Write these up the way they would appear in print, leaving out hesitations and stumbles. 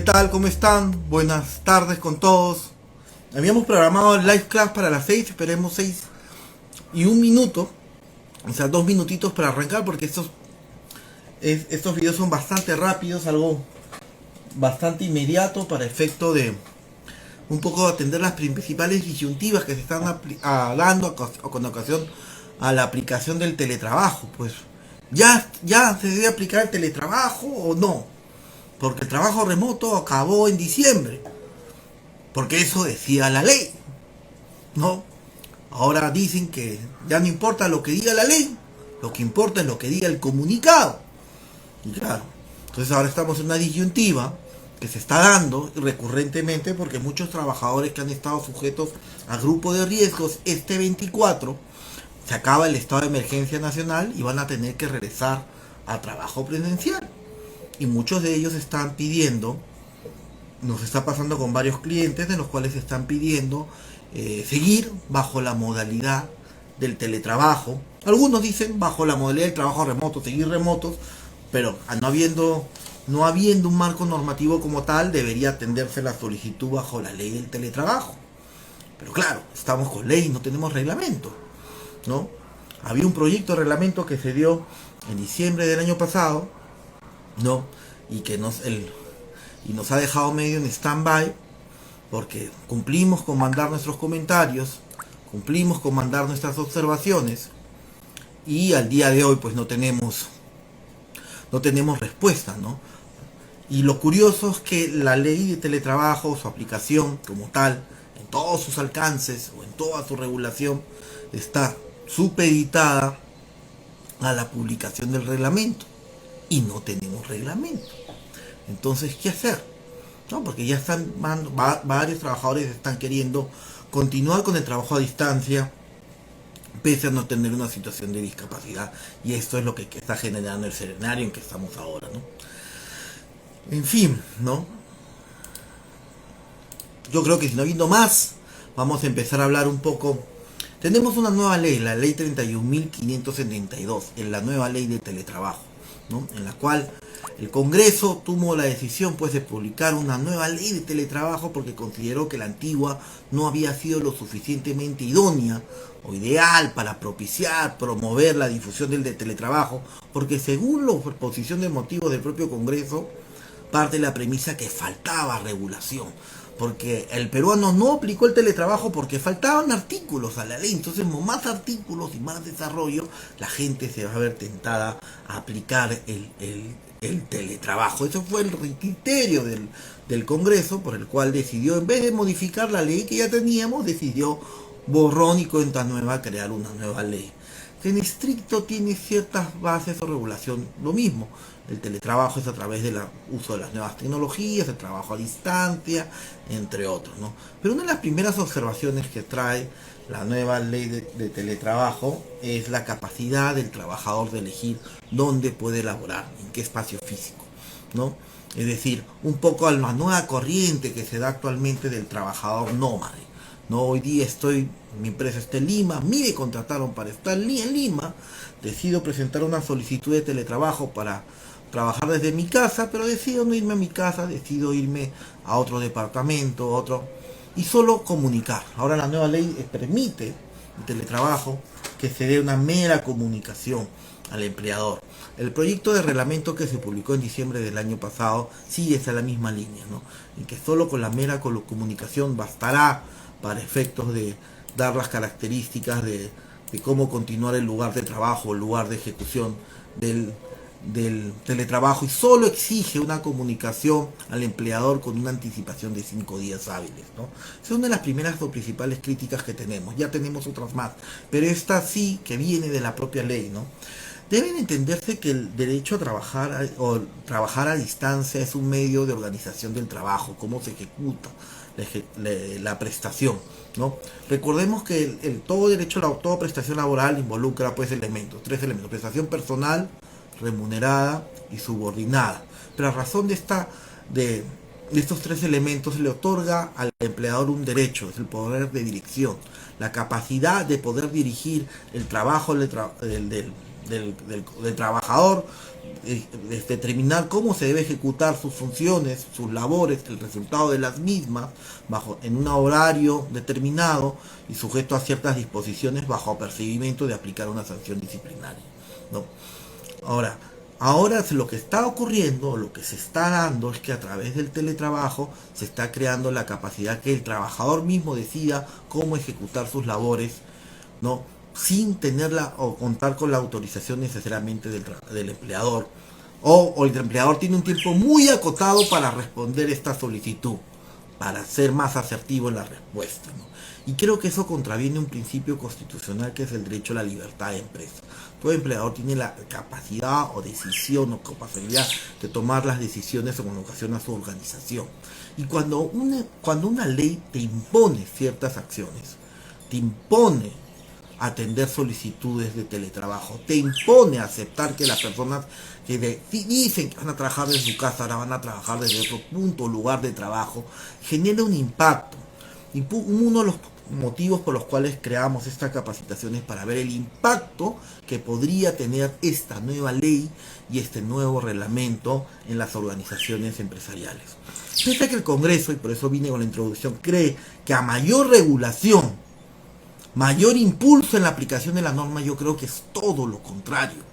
tal? ¿Cómo están? Buenas tardes con todos. Habíamos programado el live class para las 6, esperemos 6 y 1 minuto, o sea, 2 minutitos para arrancar, porque estos videos son bastante rápidos, algo bastante inmediato para efecto de un poco atender las principales disyuntivas que se están dando con ocasión a la aplicación del teletrabajo. Pues ya se debe aplicar el teletrabajo o no, porque el trabajo remoto acabó en diciembre, porque eso decía la ley, ¿no? Ahora dicen que ya no importa lo que diga la ley, lo que importa es lo que diga el comunicado. Y claro, entonces ahora estamos en una disyuntiva que se está dando recurrentemente porque muchos trabajadores que han estado sujetos a grupo de riesgos este 24 se acaba el estado de emergencia nacional y van a tener que regresar a trabajo presencial. Y muchos de ellos están pidiendo, nos está pasando con varios clientes, de los cuales están pidiendo seguir bajo la modalidad del teletrabajo. Algunos dicen bajo la modalidad del trabajo remoto, seguir remotos, pero no habiendo un marco normativo como tal, debería atenderse la solicitud bajo la ley del teletrabajo. Pero claro, estamos con ley, no tenemos reglamento, ¿no? Había un proyecto de reglamento que se dio en diciembre del año pasado, ¿no? Y que nos ha dejado medio en stand-by, porque cumplimos con mandar nuestros comentarios, cumplimos con mandar nuestras observaciones, y al día de hoy pues no tenemos respuesta, ¿no? Y lo curioso es que la ley de teletrabajo, su aplicación como tal, en todos sus alcances o en toda su regulación, está supeditada a la publicación del reglamento, y no tenemos reglamento. Entonces, ¿qué hacer? ¿No? Porque ya varios trabajadores están queriendo continuar con el trabajo a distancia pese a no tener una situación de discapacidad, y esto es lo que está generando el escenario en que estamos ahora, ¿no? En fin, ¿no? Yo creo que si no habiendo más, vamos a empezar a hablar un poco. Tenemos una nueva ley, la ley 31.572, en la nueva ley de teletrabajo, ¿no? En la cual el Congreso tomó la decisión pues de publicar una nueva ley de teletrabajo porque consideró que la antigua no había sido lo suficientemente idónea o ideal para promover la difusión del teletrabajo, porque según la exposición de motivos del propio Congreso, parte de la premisa que faltaba regulación, porque el peruano no aplicó el teletrabajo porque faltaban artículos a la ley. Entonces, con más artículos y más desarrollo, la gente se va a ver tentada a aplicar el teletrabajo. Eso fue el criterio del Congreso, por el cual decidió, en vez de modificar la ley que ya teníamos, decidió borrón y cuenta nueva, crear una nueva ley que en estricto tiene ciertas bases o regulación. Lo mismo, el teletrabajo es a través del uso de las nuevas tecnologías, el trabajo a distancia, entre otros, ¿no? Pero una de las primeras observaciones que trae la nueva ley de teletrabajo es la capacidad del trabajador de elegir dónde puede laborar, en qué espacio físico, ¿no? Es decir, un poco a la nueva corriente que se da actualmente del trabajador nómade. No, hoy día mi empresa está en Lima, me contrataron para estar en Lima, decido presentar una solicitud de teletrabajo para trabajar desde mi casa, pero decido no irme a mi casa, decido irme a otro departamento, y solo comunicar. Ahora la nueva ley permite el teletrabajo que se dé una mera comunicación al empleador. El proyecto de reglamento que se publicó en diciembre del año pasado sigue esa la misma línea, ¿no? En que solo con la mera comunicación bastará para efectos de dar las características de cómo continuar el lugar de trabajo, el lugar de ejecución del teletrabajo, y solo exige una comunicación al empleador con una anticipación de 5 días hábiles, ¿no? Esa es una de las primeras o principales críticas que tenemos. Ya tenemos otras más, pero esta sí que viene de la propia ley, ¿no? Deben entenderse que el derecho a trabajar o trabajar a distancia es un medio de organización del trabajo, cómo se ejecuta la prestación, ¿no? Recordemos que todo derecho a toda prestación laboral involucra pues tres elementos: prestación personal, remunerada y subordinada. Pero a razón de estos tres elementos se le otorga al empleador un derecho, es el poder de dirección, la capacidad de poder dirigir el trabajo del del trabajador, determinar cómo se debe ejecutar sus funciones, sus labores, el resultado de las mismas, en un horario determinado y sujeto a ciertas disposiciones bajo apercibimiento de aplicar una sanción disciplinaria, ¿no? Ahora, ahora lo que está ocurriendo, lo que se está dando es que a través del teletrabajo se está creando la capacidad que el trabajador mismo decida cómo ejecutar sus labores, ¿no? Sin tenerla o contar con la autorización necesariamente del empleador. O el empleador tiene un tiempo muy acotado para responder esta solicitud, para ser más asertivo en la respuesta, ¿no? Y creo que eso contraviene un principio constitucional que es el derecho a la libertad de empresa. Todo empleador tiene la capacidad o decisión o capacidad de tomar las decisiones en ocasión a su organización. Y cuando una ley te impone ciertas acciones, te impone atender solicitudes de teletrabajo, te impone aceptar que las personas que dicen que van a trabajar desde su casa ahora van a trabajar desde otro punto o lugar de trabajo, genera un impacto. Uno de los motivos por los cuales creamos estas capacitaciones para ver el impacto que podría tener esta nueva ley y este nuevo reglamento en las organizaciones empresariales. Pese que el Congreso, y por eso vine con la introducción, cree que a mayor regulación, mayor impulso en la aplicación de la norma, yo creo que es todo lo contrario,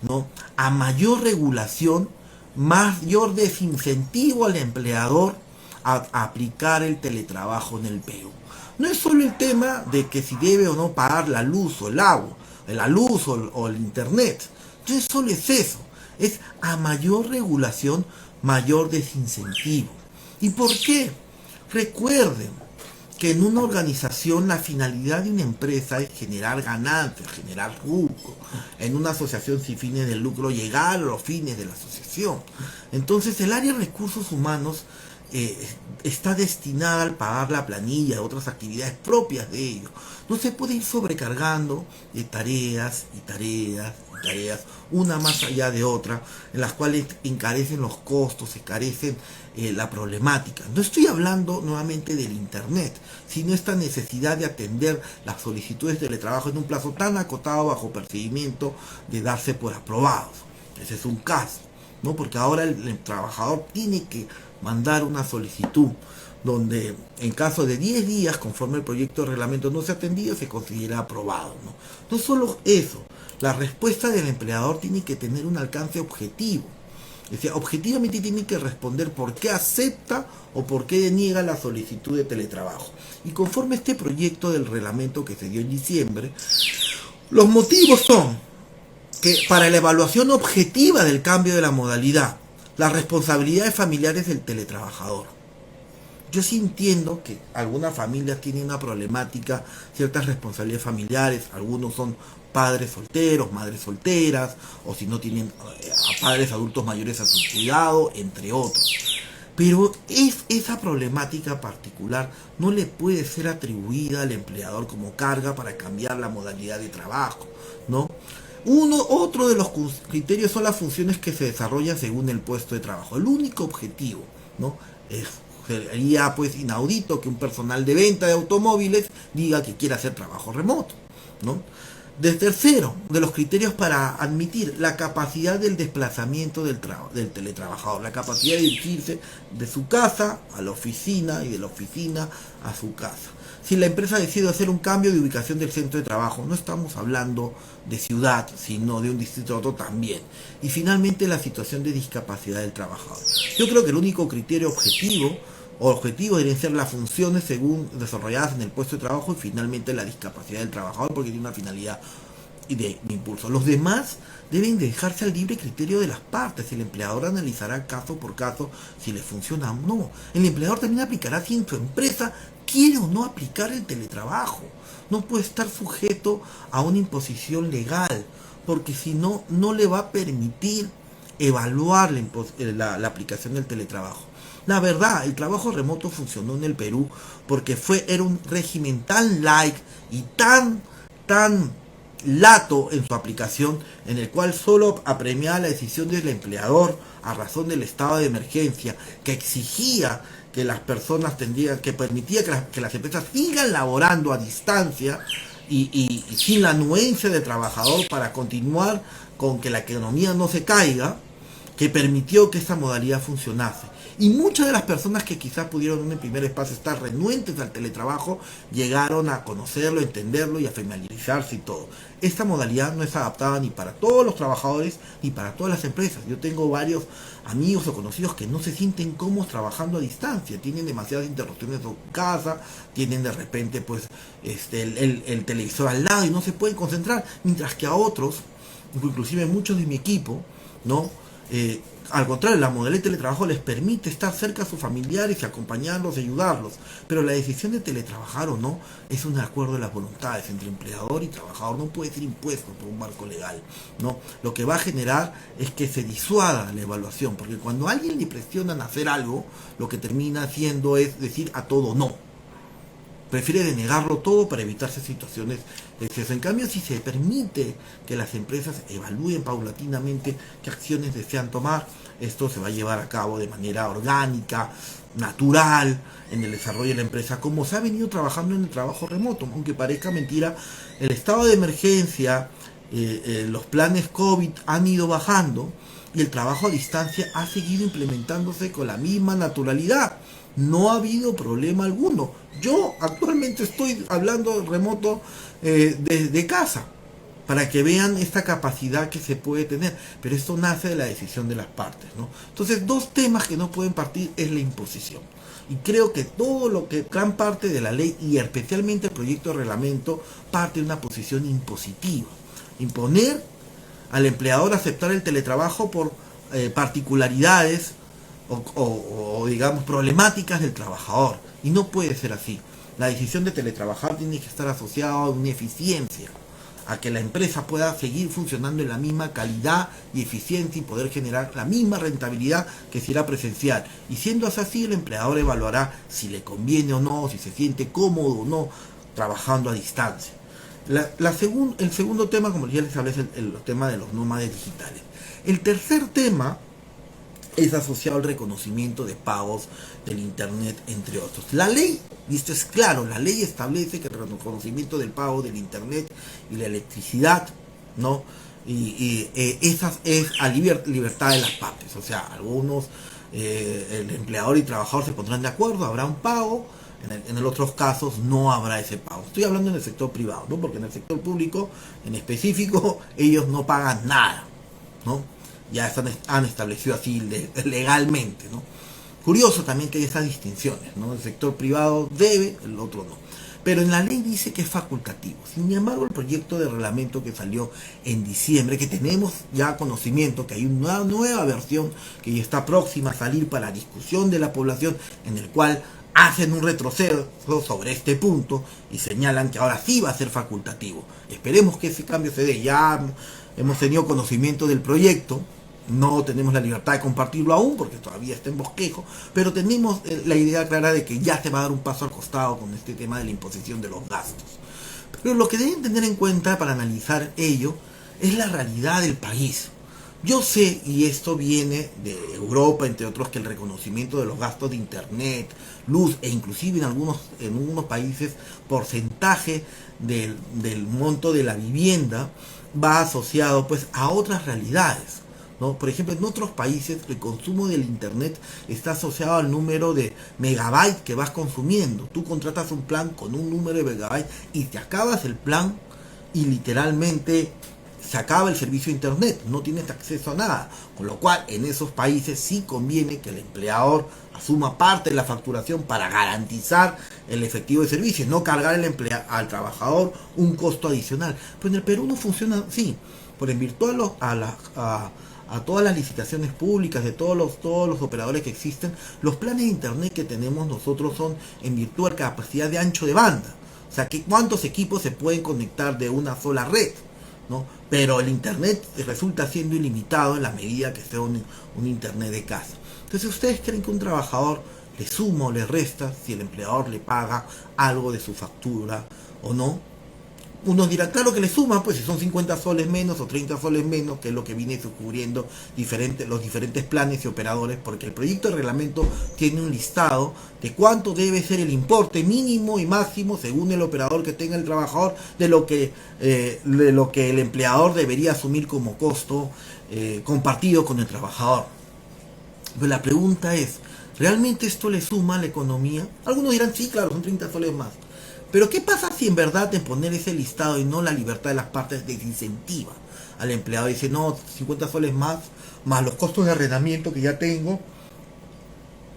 ¿no? A mayor regulación, mayor desincentivo al empleador a aplicar el teletrabajo en el Perú. No es solo el tema de que si debe o no pagar la luz o el agua, la luz o el internet. No solo es eso, es a mayor regulación, mayor desincentivo. ¿Y por qué? Recuerden que en una organización la finalidad de una empresa es generar ganancias, generar lucro. En una asociación sin fines de lucro, llegar a los fines de la asociación. Entonces el área de recursos humanos está destinada al pagar la planilla, otras actividades propias de ellos. No se puede ir sobrecargando de tareas y tareas y tareas, una más allá de otra, en las cuales encarecen los costos, encarecen la problemática. No estoy hablando nuevamente del internet, sino esta necesidad de atender las solicitudes de teletrabajo en un plazo tan acotado bajo percibimiento de darse por aprobados. Ese es un caso, ¿no? Porque ahora el trabajador tiene que mandar una solicitud donde en caso de 10 días, conforme el proyecto de reglamento no se ha atendido, se considera aprobado, ¿no? No solo eso, la respuesta del empleador tiene que tener un alcance objetivo. Es decir, objetivamente tiene que responder por qué acepta o por qué deniega la solicitud de teletrabajo. Y conforme este proyecto del reglamento que se dio en diciembre, los motivos son que para la evaluación objetiva del cambio de la modalidad, las responsabilidades familiares del teletrabajador. Yo sí entiendo que algunas familias tienen una problemática, ciertas responsabilidades familiares, algunos son padres solteros, madres solteras, o si no tienen a padres adultos mayores a su cuidado, entre otros. Pero esa problemática particular no le puede ser atribuida al empleador como carga para cambiar la modalidad de trabajo, ¿no? Otro de los criterios son las funciones que se desarrollan según el puesto de trabajo. El único objetivo, ¿no? Sería pues inaudito que un personal de venta de automóviles diga que quiere hacer trabajo remoto, ¿no? De tercero, de los criterios para admitir la capacidad del desplazamiento del teletrabajador, la capacidad de dirigirse de su casa a la oficina y de la oficina a su casa. Si la empresa decide hacer un cambio de ubicación del centro de trabajo, no estamos hablando de ciudad, sino de un distrito a otro también. Y finalmente la situación de discapacidad del trabajador. Yo creo que el único criterio objetivo deberían ser las funciones según desarrolladas en el puesto de trabajo y finalmente la discapacidad del trabajador porque tiene una finalidad de impulso. Los demás deben dejarse al libre criterio de las partes. El empleador analizará caso por caso si le funciona o no. El empleador también aplicará si en su empresa quiere o no aplicar el teletrabajo. No puede estar sujeto a una imposición legal porque si no, no le va a permitir evaluar la aplicación del teletrabajo. La verdad, el trabajo remoto funcionó en el Perú porque era un régimen tan light y tan lato en su aplicación, en el cual solo apremiaba la decisión del empleador a razón del estado de emergencia, que exigía que las personas que permitía que las empresas sigan laborando a distancia, y sin la anuencia del trabajador para continuar con que la economía no se caiga, que permitió que esta modalidad funcionase. Y muchas de las personas que quizás pudieron en el primer espacio estar renuentes al teletrabajo, llegaron a conocerlo, entenderlo y a familiarizarse y todo. Esta modalidad no es adaptada ni para todos los trabajadores ni para todas las empresas. Yo tengo varios amigos o conocidos que no se sienten cómodos trabajando a distancia, tienen demasiadas interrupciones en su casa, tienen de repente pues el televisor al lado y no se pueden concentrar, mientras que a otros, inclusive muchos de mi equipo, ¿no? Al contrario, la modalidad de teletrabajo les permite estar cerca a sus familiares y acompañarlos y ayudarlos. Pero la decisión de teletrabajar o no es un acuerdo de las voluntades entre empleador y trabajador. No puede ser impuesto por un marco legal, ¿no? Lo que va a generar es que se disuada la evaluación, porque cuando a alguien le presionan a hacer algo, lo que termina haciendo es decir a todo no. Prefiere denegarlo todo para evitarse situaciones de exceso. En cambio, si se permite que las empresas evalúen paulatinamente qué acciones desean tomar, esto se va a llevar a cabo de manera orgánica, natural, en el desarrollo de la empresa, como se ha venido trabajando en el trabajo remoto. Aunque parezca mentira, el estado de emergencia, los planes COVID han ido bajando y el trabajo a distancia ha seguido implementándose con la misma naturalidad. No ha habido problema alguno. Yo actualmente estoy hablando remoto desde casa, para que vean esta capacidad que se puede tener. Pero esto nace de la decisión de las partes, ¿no? Entonces, dos temas que no pueden partir es la imposición. Y creo que todo lo que, gran parte de la ley y especialmente el proyecto de reglamento, parte de una posición impositiva. Imponer al empleador aceptar el teletrabajo por particularidades o digamos problemáticas del trabajador, y no puede ser así. La decisión de teletrabajar tiene que estar asociada a una eficiencia, a que la empresa pueda seguir funcionando en la misma calidad y eficiencia y poder generar la misma rentabilidad que si era presencial. Y siendo así, el empleador evaluará si le conviene o no, si se siente cómodo o no trabajando a distancia. El segundo tema, como ya les hablé, es el tema de los nómades digitales. El tercer tema es asociado al reconocimiento de pagos del internet, entre otros. La ley, esto es claro, la ley establece que el reconocimiento del pago del internet y la electricidad, ¿no? Y esas es a libertad de las partes. O sea, algunos, el empleador y trabajador se pondrán de acuerdo, habrá un pago. En el otros casos no habrá ese pago. Estoy hablando en el sector privado, ¿no? Porque en el sector público, en específico, ellos no pagan nada, ¿no? Ya han establecido así legalmente, ¿no? Curioso también que hay esas distinciones, ¿no? El sector privado debe, el otro no. Pero en la ley dice que es facultativo. Sin embargo, el proyecto de reglamento que salió en diciembre, que tenemos ya conocimiento, que hay una nueva versión que ya está próxima a salir para discusión de la población, en el cual hacen un retroceso sobre este punto y señalan que ahora sí va a ser facultativo. Esperemos que ese cambio se dé. Ya hemos tenido conocimiento del proyecto, no tenemos la libertad de compartirlo aún porque todavía está en bosquejo, pero tenemos la idea clara de que ya se va a dar un paso al costado con este tema de la imposición de los gastos. Pero lo que deben tener en cuenta para analizar ello es la realidad del país. Yo sé, y esto viene de Europa, entre otros, que el reconocimiento de los gastos de internet, luz e inclusive en algunos países porcentaje del monto de la vivienda va asociado pues a otras realidades, ¿no? Por ejemplo, en otros países el consumo del internet está asociado al número de megabytes que vas consumiendo. Tú contratas un plan con un número de megabytes y te acabas el plan y literalmente se acaba el servicio de internet, no tienes acceso a nada, con lo cual en esos países sí conviene que el empleador asuma parte de la facturación para garantizar el efectivo de servicio, no cargar al trabajador un costo adicional. Pero en el Perú no funciona así, por en virtud a todas las licitaciones públicas de todos los operadores que existen, los planes de internet que tenemos nosotros son en virtud de la capacidad de ancho de banda, o sea, que cuántos equipos se pueden conectar de una sola red, ¿no? Pero el internet resulta siendo ilimitado en la medida que sea un internet de casa. Entonces, ¿ustedes creen que un trabajador le suma o le resta si el empleador le paga algo de su factura o no? Unos dirán, claro que le suman, pues si son 50 soles menos o 30 soles menos, que es lo que viene cubriendo los diferentes planes y operadores, porque el proyecto de reglamento tiene un listado de cuánto debe ser el importe mínimo y máximo según el operador que tenga el trabajador de lo que el empleador debería asumir como costo compartido con el trabajador. Pero la pregunta es, ¿realmente esto le suma a la economía? Algunos dirán, sí, claro, son 30 soles más. Pero ¿qué pasa si en verdad de poner ese listado y no la libertad de las partes desincentiva al empleado? Dice, no, 50 soles más los costos de arrendamiento que ya tengo,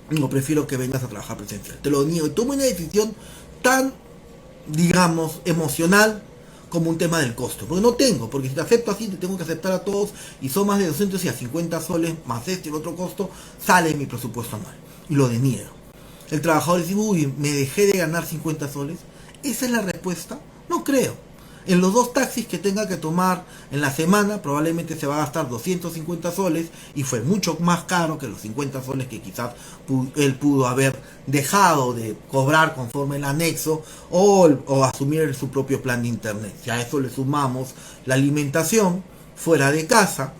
no, prefiero que vengas a trabajar presencial. Te lo niego. Y toma una decisión tan, digamos, emocional como un tema del costo. Porque no tengo, porque si te acepto así, te tengo que aceptar a todos y son más de 200 y a 50 soles más este y el otro costo, sale en mi presupuesto anual. Y lo deniego. El trabajador dice, uy, me dejé de ganar 50 soles. ¿Esa es la respuesta? No creo. En los 2 taxis que tenga que tomar en la semana, probablemente se va a gastar 250 soles y fue mucho más caro que los 50 soles que quizás él pudo haber dejado de cobrar conforme el anexo o asumir su propio plan de internet. Si a eso le sumamos la alimentación fuera de casa,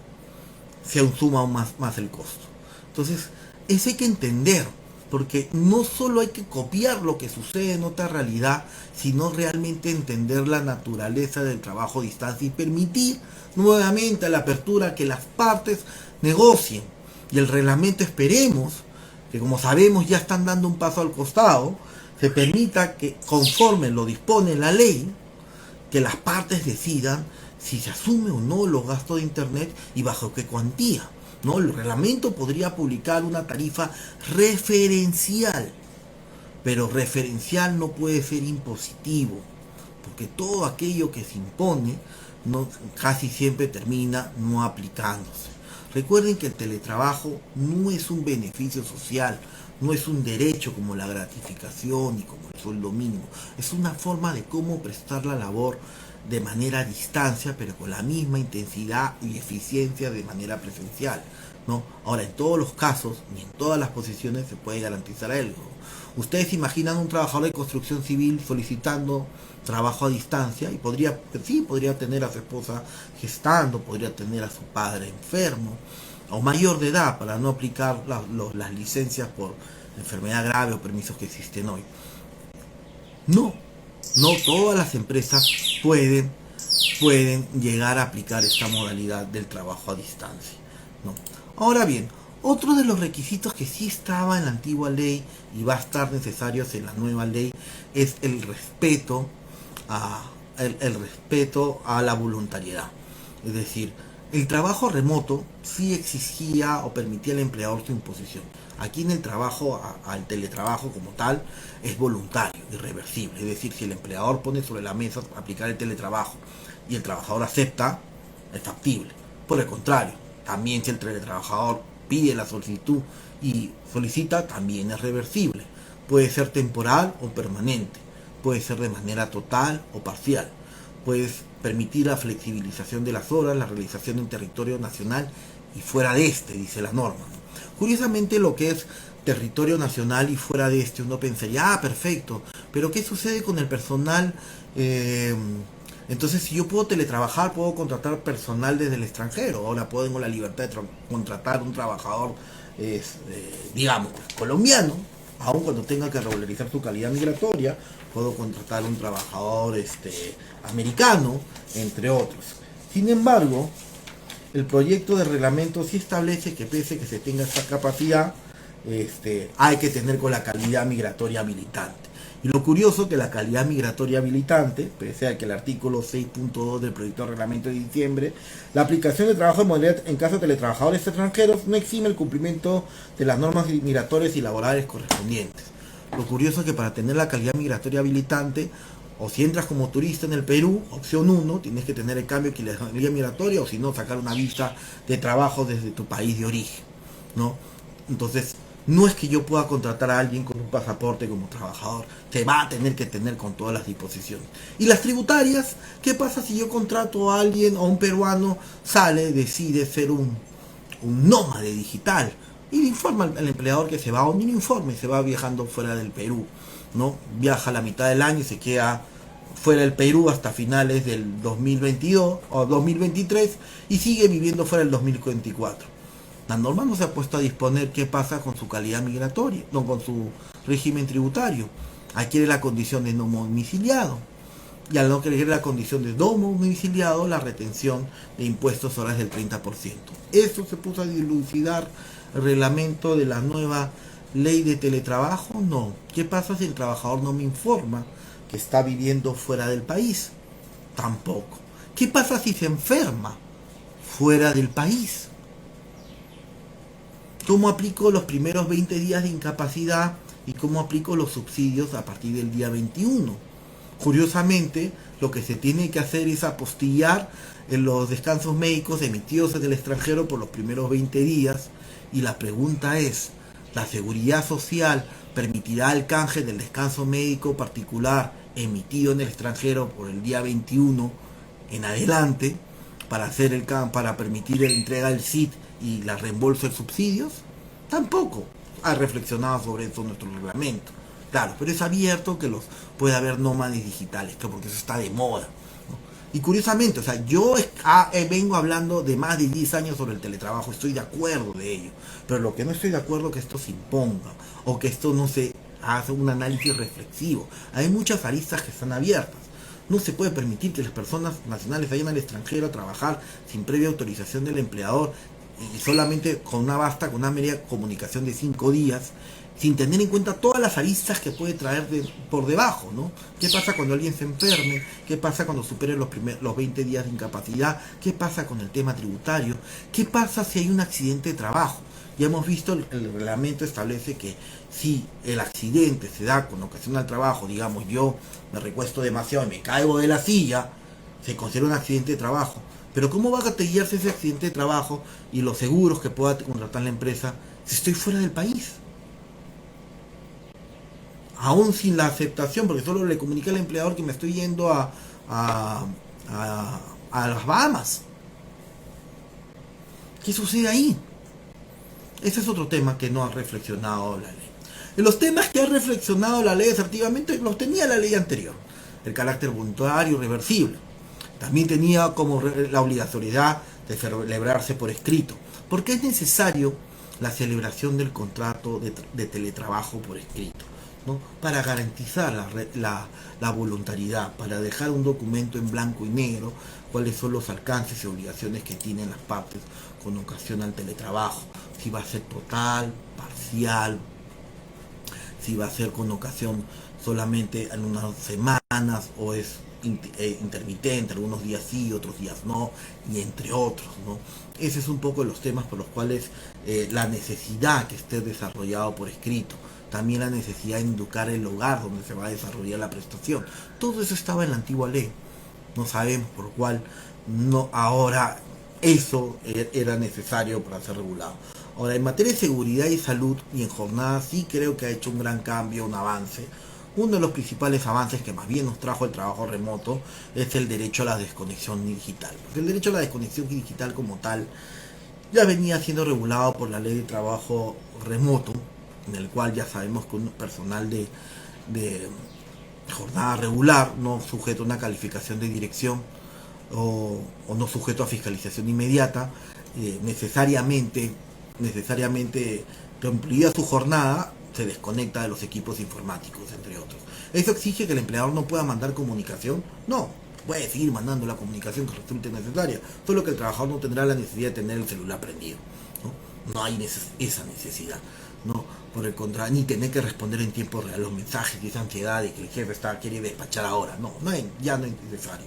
se suma aún más el costo. Entonces, eso hay que entender. Porque no solo hay que copiar lo que sucede en otra realidad, sino realmente entender la naturaleza del trabajo a distancia y permitir nuevamente la apertura que las partes negocien. Y el reglamento, esperemos, que como sabemos ya están dando un paso al costado, se permita que conforme lo dispone la ley, que las partes decidan si se asume o no los gastos de internet y bajo qué cuantía. ¿No? El reglamento podría publicar una tarifa referencial, pero referencial no puede ser impositivo, porque todo aquello que se impone casi siempre termina no aplicándose. Recuerden que el teletrabajo no es un beneficio social, no es un derecho como la gratificación y como el sueldo mínimo, es una forma de cómo prestar la labor de manera a distancia, pero con la misma intensidad y eficiencia de manera presencial, ¿no? Ahora, en todos los casos, ni en todas las posiciones se puede garantizar algo. Ustedes imaginan un trabajador de construcción civil solicitando trabajo a distancia y podría tener a su esposa gestando, podría tener a su padre enfermo o mayor de edad para no aplicar las licencias por enfermedad grave o permisos que existen hoy. No todas las empresas pueden llegar a aplicar esta modalidad del trabajo a distancia, ¿no? Ahora bien, otro de los requisitos que sí estaba en la antigua ley y va a estar necesarios en la nueva ley es el respeto a la voluntariedad. Es decir, el trabajo remoto sí exigía o permitía al empleador su imposición. Aquí en el trabajo, al teletrabajo como tal, es voluntario, irreversible. Es decir, si el empleador pone sobre la mesa aplicar el teletrabajo y el trabajador acepta, es factible. Por el contrario, también si el teletrabajador pide la solicitud y solicita, también es reversible. Puede ser temporal o permanente. Puede ser de manera total o parcial. Puedes permitir la flexibilización de las horas, la realización en territorio nacional y fuera de este, dice la norma. Curiosamente, lo que es territorio nacional y fuera de este, uno pensaría, perfecto, pero ¿qué sucede con el personal? Entonces, si yo puedo teletrabajar, puedo contratar personal desde el extranjero. Ahora tengo la libertad de contratar un trabajador, digamos, colombiano, aun cuando tenga que regularizar su calidad migratoria. Puedo contratar un trabajador americano, entre otros. Sin embargo, el proyecto de reglamento sí establece que pese a que se tenga esta capacidad, hay que tener con la calidad migratoria habilitante. Y lo curioso que la calidad migratoria habilitante, pese a que el artículo 6.2 del proyecto de reglamento de diciembre, la aplicación de trabajo de modalidad en caso de teletrabajadores extranjeros no exime el cumplimiento de las normas migratorias y laborales correspondientes. Lo curioso es que para tener la calidad migratoria habilitante, o si entras como turista en el Perú, opción 1, tienes que tener el cambio de calidad migratoria, o si no, sacar una visa de trabajo desde tu país de origen, ¿no? Entonces, no es que yo pueda contratar a alguien con un pasaporte como trabajador, se va a tener que tener con todas las disposiciones. Y las tributarias, ¿qué pasa si yo contrato a alguien, o un peruano decide ser un nómade digital? Y le informa al empleador que se va, o ni le informe, se va viajando fuera del Perú, ¿no? Viaja la mitad del año y se queda fuera del Perú hasta finales del 2022 o 2023 y sigue viviendo fuera del 2024. La norma no se ha puesto a disponer qué pasa con su calidad migratoria, no con su régimen tributario. Adquiere la condición de no domiciliado. Y al no querer la condición de no domiciliado, la retención de impuestos ahora es del 30%. Eso se puso a dilucidar el reglamento de la nueva ley de teletrabajo. No. ¿Qué pasa si el trabajador no me informa que está viviendo fuera del país? Tampoco. ¿Qué pasa si se enferma fuera del país? ¿Cómo aplico los primeros 20 días de incapacidad y cómo aplico los subsidios a partir del día 21? Curiosamente, lo que se tiene que hacer es apostillar en los descansos médicos emitidos en el extranjero por los primeros 20 días. Y la pregunta es, ¿la seguridad social permitirá el canje del descanso médico particular emitido en el extranjero por el día 21 en adelante para permitir la entrega del SIT y la reembolso de subsidios? Tampoco ha reflexionado sobre eso nuestro reglamento. Claro, pero es abierto que puede haber nómades digitales, porque eso está de moda, ¿no? Y curiosamente, o sea, yo vengo hablando de más de 10 años sobre el teletrabajo, estoy de acuerdo de ello, pero lo que no estoy de acuerdo es que esto se imponga, o que esto no se haga un análisis reflexivo. Hay muchas aristas que están abiertas. No se puede permitir que las personas nacionales vayan al extranjero a trabajar sin previa autorización del empleador y solamente con una media comunicación de 5 días, sin tener en cuenta todas las aristas que puede traer por debajo, ¿no? ¿Qué pasa cuando alguien se enferme? ¿Qué pasa cuando supere los 20 días de incapacidad? ¿Qué pasa con el tema tributario? ¿Qué pasa si hay un accidente de trabajo? Ya hemos visto, el reglamento establece que si el accidente se da con ocasión al trabajo, digamos yo me recuesto demasiado y me caigo de la silla, se considera un accidente de trabajo. Pero ¿cómo va a categorizarse ese accidente de trabajo y los seguros que pueda contratar la empresa si estoy fuera del país? Aún sin la aceptación, porque solo le comuniqué al empleador que me estoy yendo a las Bahamas. ¿Qué sucede ahí? Ese es otro tema que no ha reflexionado la ley. En los temas que ha reflexionado la ley asertivamente los tenía la ley anterior. El carácter voluntario reversible. También tenía como la obligatoriedad de celebrarse por escrito. Porque es necesario la celebración del contrato de teletrabajo por escrito, ¿no? Para garantizar la voluntariedad, para dejar un documento en blanco y negro, cuáles son los alcances y obligaciones que tienen las partes con ocasión al teletrabajo, si va a ser total, parcial, si va a ser con ocasión solamente en unas semanas o es intermitente, algunos días sí, otros días no, y entre otros, ¿no? Ese es un poco los temas por los cuales la necesidad que esté desarrollado por escrito, también la necesidad de indicar el lugar donde se va a desarrollar la prestación. Todo eso estaba en la antigua ley. No sabemos por cuál no ahora eso era necesario para ser regulado. Ahora, en materia de seguridad y salud y en jornada sí creo que ha hecho un gran cambio, un avance. Uno de los principales avances que más bien nos trajo el trabajo remoto es el derecho a la desconexión digital. Porque el derecho a la desconexión digital como tal ya venía siendo regulado por la ley de trabajo remoto, en el cual ya sabemos que un personal de jornada regular, no sujeto a una calificación de dirección o no sujeto a fiscalización inmediata, necesariamente cumplida su jornada, se desconecta de los equipos informáticos, entre otros. ¿Eso exige que el empleador no pueda mandar comunicación? No, puede seguir mandando la comunicación que resulte necesaria, solo que el trabajador no tendrá la necesidad de tener el celular prendido, no hay esa necesidad, ¿no? Por el contrario, ni tener que responder en tiempo real los mensajes y esa ansiedad de que el jefe quiere despachar ahora, ya no es necesario,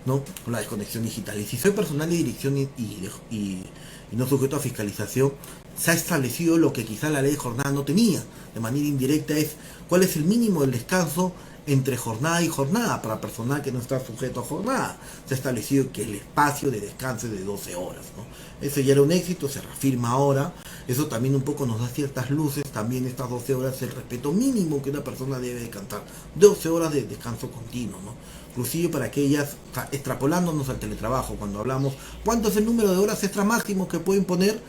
¿no? Con la desconexión digital. Y si soy personal de dirección y no sujeto a fiscalización, se ha establecido lo que quizá la ley de jornada no tenía, de manera indirecta, es cuál es el mínimo del descanso entre jornada y jornada para personal que no está sujeto a jornada. Se ha establecido que el espacio de descanso es de 12 horas, ¿no? Eso ya era un éxito, se reafirma ahora. Eso también un poco nos da ciertas luces. También estas 12 horas, el respeto mínimo que una persona debe descansar. 12 horas de descanso continuo, ¿no? Inclusive para aquellas, extrapolándonos al teletrabajo, cuando hablamos cuánto es el número de horas extra máximo que pueden poner,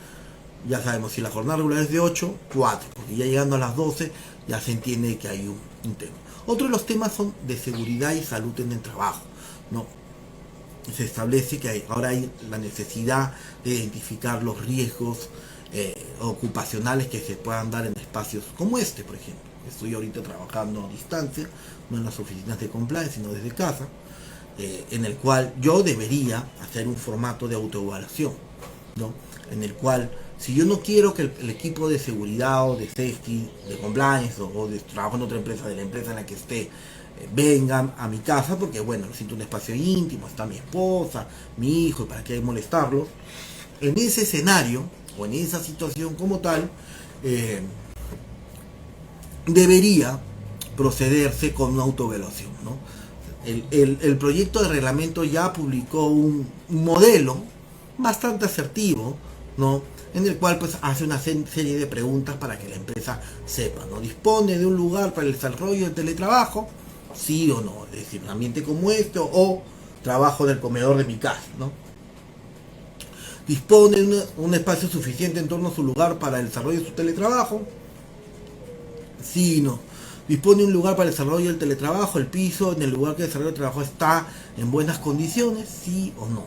Ya sabemos, si la jornada regular es de 8, 4, porque ya llegando a las 12 ya se entiende que hay un tema. Otro de los temas son de seguridad y salud en el trabajo, ¿no? Se establece que ahora hay la necesidad de identificar los riesgos ocupacionales que se puedan dar en espacios como este, por ejemplo. Estoy ahorita trabajando a distancia, no en las oficinas de compliance, sino desde casa, en el cual yo debería hacer un formato de autoevaluación, ¿no? En el cual, si yo no quiero que el equipo de seguridad o de safety, de compliance o de trabajo en otra empresa, de la empresa en la que esté, vengan a mi casa, porque bueno, siento un espacio íntimo, está mi esposa, mi hijo, y para qué molestarlos, en ese escenario o en esa situación como tal, debería procederse con una autoevaluación, ¿no? El proyecto de reglamento ya publicó un modelo bastante asertivo, ¿no? En el cual pues hace una serie de preguntas para que la empresa sepa, ¿no? ¿Dispone de un lugar para el desarrollo del teletrabajo? Sí o no, es decir, un ambiente como este, o trabajo del comedor de mi casa, ¿no? ¿Dispone de un espacio suficiente en torno a su lugar para el desarrollo de su teletrabajo? Sí, no. ¿Dispone un lugar para el desarrollo del teletrabajo? ¿El piso en el lugar que desarrolla el trabajo está en buenas condiciones? Sí o no.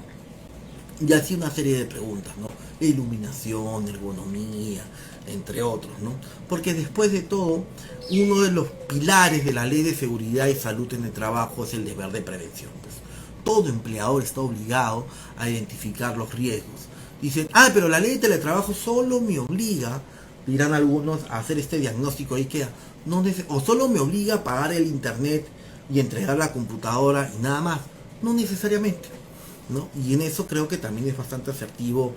Y así una serie de preguntas, ¿no? Iluminación, ergonomía, entre otros, ¿no? Porque después de todo, uno de los pilares de la ley de seguridad y salud en el trabajo es el deber de prevención. Pues, todo empleador está obligado a identificar los riesgos. Dicen, pero la ley de teletrabajo solo me obliga, dirán algunos, a hacer este diagnóstico ahí queda. No o solo me obliga a pagar el internet y entregar la computadora y nada más. No necesariamente, ¿no? Y en eso creo que también es bastante asertivo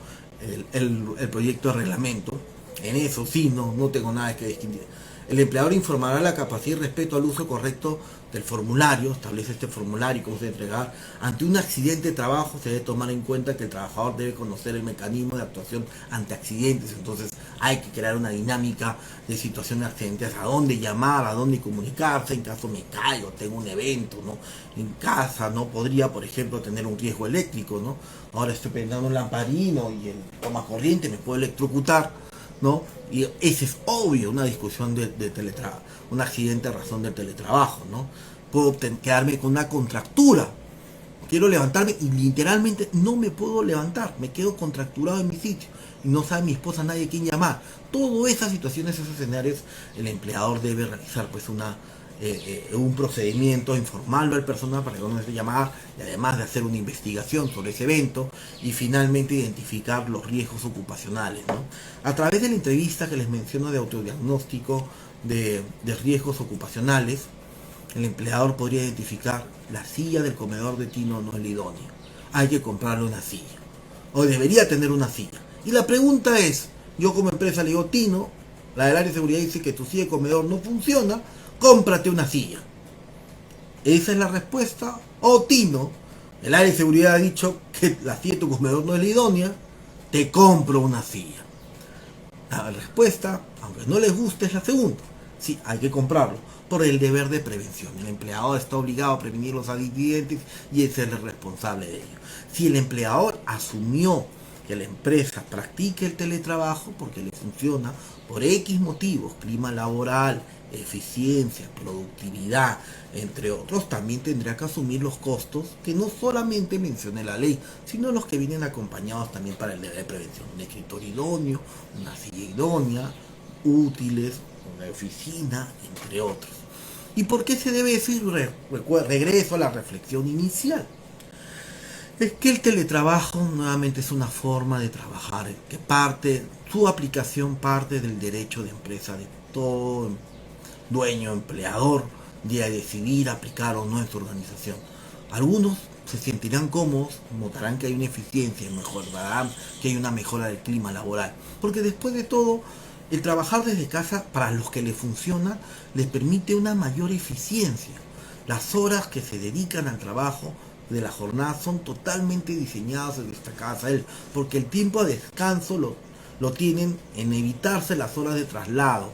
el proyecto de reglamento. En eso sí, no tengo nada que distinguir. El empleador informará la capacidad y respeto al uso correcto del formulario, establece este formulario y cómo se debe entregar. Ante un accidente de trabajo se debe tomar en cuenta que el trabajador debe conocer el mecanismo de actuación ante accidentes, entonces hay que crear una dinámica de situaciones accidentes, a dónde llamar, a dónde comunicarse en caso me caigo, tengo un evento, ¿no? En casa no podría, por ejemplo, tener un riesgo eléctrico, ¿no? Ahora estoy prendiendo un lamparino y el toma corriente me puede electrocutar, ¿no? Y ese es obvio, una discusión de teletrabajo, un accidente a razón del teletrabajo, ¿no? Puedo quedarme con una contractura, quiero levantarme y literalmente no me puedo levantar, me quedo contracturado en mi sitio y no sabe mi esposa, nadie a quién llamar. Todas esas situaciones, esos escenarios, el empleador debe realizar pues un procedimiento, informarlo al personal para que no se llamar, y además de hacer una investigación sobre ese evento y finalmente identificar los riesgos ocupacionales, ¿no? A través de la entrevista que les menciono de autodiagnóstico de riesgos ocupacionales, el empleador podría identificar: la silla del comedor de Tino no es la idónea, hay que comprarle una silla, o debería tener una silla. Y la pregunta es, yo como empresa le digo: Tino, la del área de seguridad dice que tu silla de comedor no funciona, cómprate una silla. Esa es la respuesta. O Tino, el área de seguridad ha dicho que la silla de tu comedor no es la idónea, te compro una silla. La respuesta, aunque no les guste, es la segunda. Sí, hay que comprarlo, por el deber de prevención. El empleador está obligado a prevenir los accidentes y es el responsable de ello. Si el empleador asumió que la empresa practique el teletrabajo porque le funciona por X motivos, clima laboral, eficiencia, productividad, entre otros, también tendrá que asumir los costos que no solamente menciona la ley, sino los que vienen acompañados también para el deber de prevención: un escritorio idóneo, una silla idónea, útiles, una oficina, entre otros. ¿Y por qué se debe decir? Regreso a la reflexión inicial. Es que el teletrabajo nuevamente es una forma de trabajar que su aplicación parte del derecho de empresa de todo dueño, empleador, de decidir aplicar o no en su organización. Algunos se sentirán cómodos, notarán que hay una eficiencia, mejorarán que hay una mejora del clima laboral, porque después de todo, el trabajar desde casa, para los que les funciona, les permite una mayor eficiencia. Las horas que se dedican al trabajo de la jornada son totalmente diseñadas en esta casa, porque el tiempo de descanso lo tienen en evitarse las horas de traslado